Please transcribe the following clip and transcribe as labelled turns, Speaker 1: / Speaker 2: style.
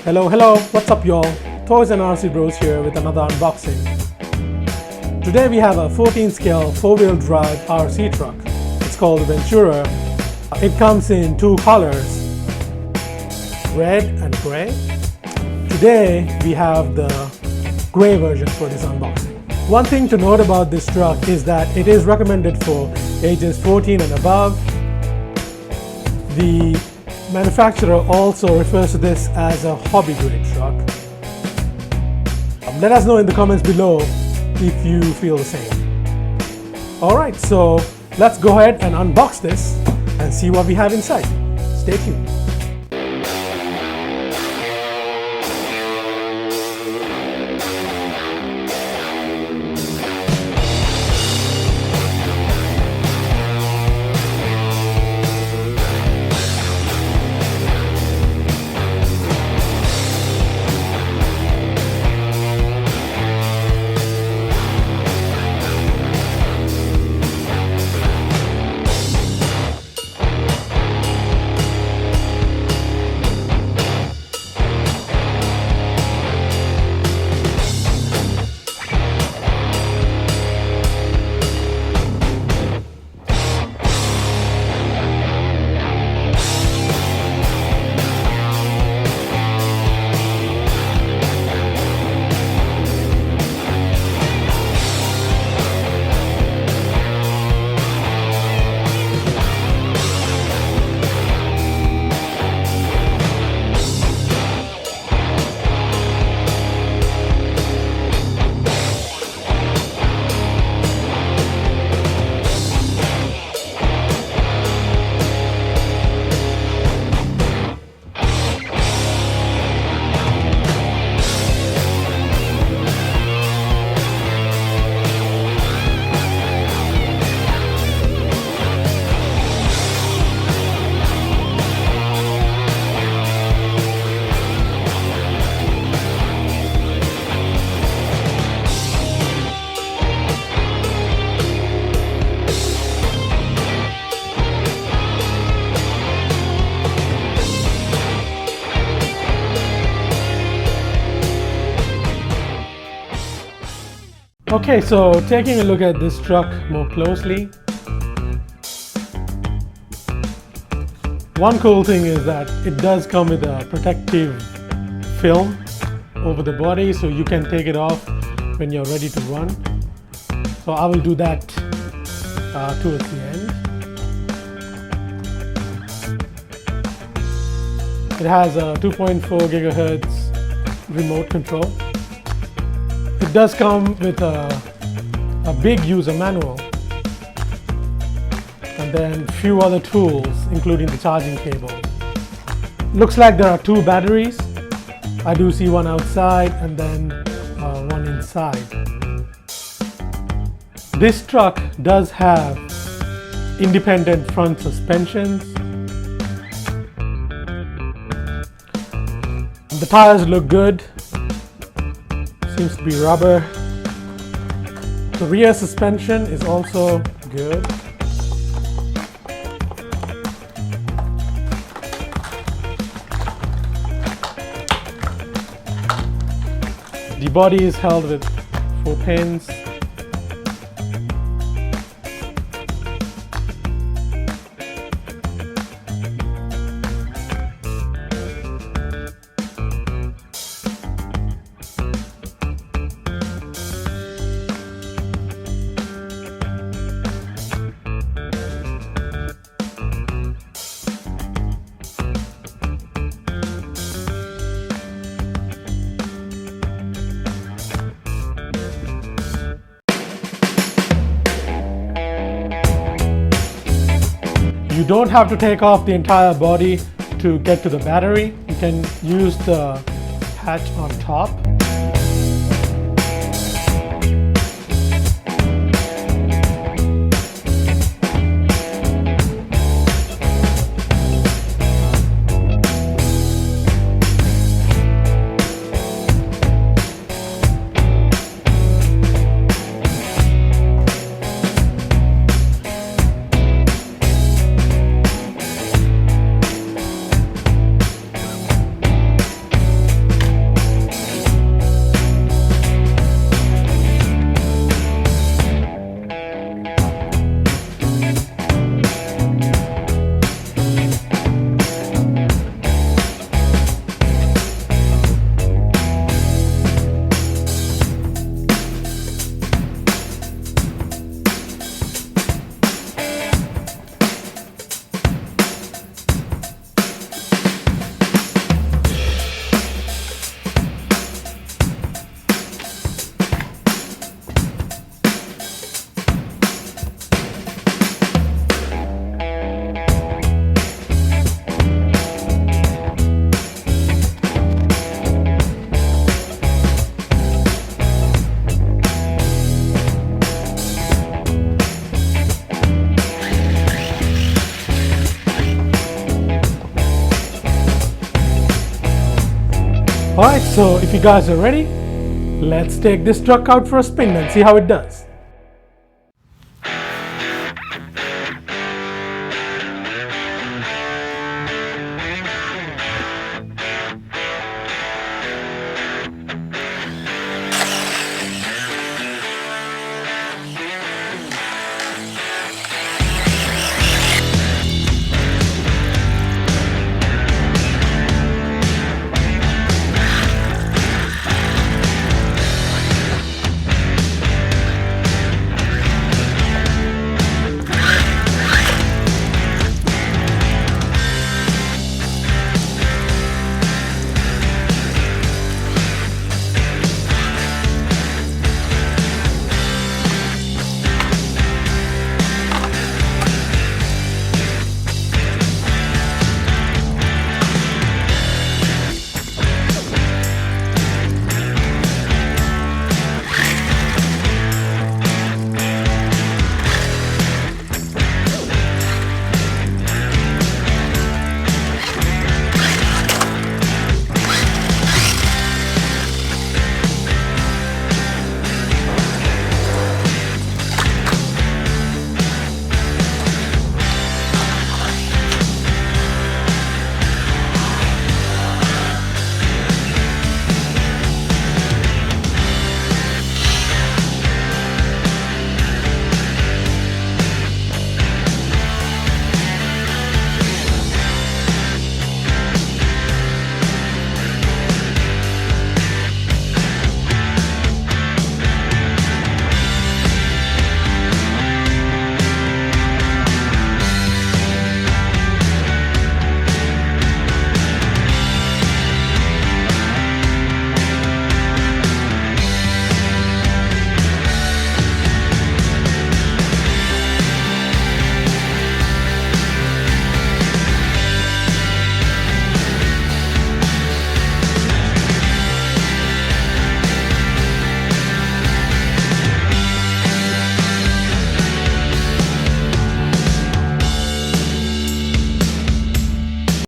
Speaker 1: Hello, what's up y'all? Toys and RC Bros here with another unboxing. Today we have a 14 scale 4-wheel drive RC truck. It's called the Ventura. It comes in two colors, red and gray. Today we have the gray version for this unboxing. One thing to note about this truck is that it is recommended for ages 14 and above. The manufacturer also refers to this as a hobby grade truck. Let us know in the comments below if you feel the same. Alright, so let's go ahead and unbox this and see what we have inside. Stay tuned. Okay, so taking a look at this truck more closely, one cool thing is that it does come with a protective film over the body, so you can take it off when you're ready to run. So I will do that towards the end. It has a 2.4 gigahertz remote control. It does come with a big user manual and then a few other tools, including the charging cable. Looks like there are two batteries. I do see one outside and then one inside. This truck does have independent front suspensions. The tires look good. Seems to be rubber. The rear suspension is also good. The body is held with 4 pins. You don't have to take off the entire body to get to the battery. You can use the hatch on top. Alright, so if you guys are ready, let's take this truck out for a spin and see how it does.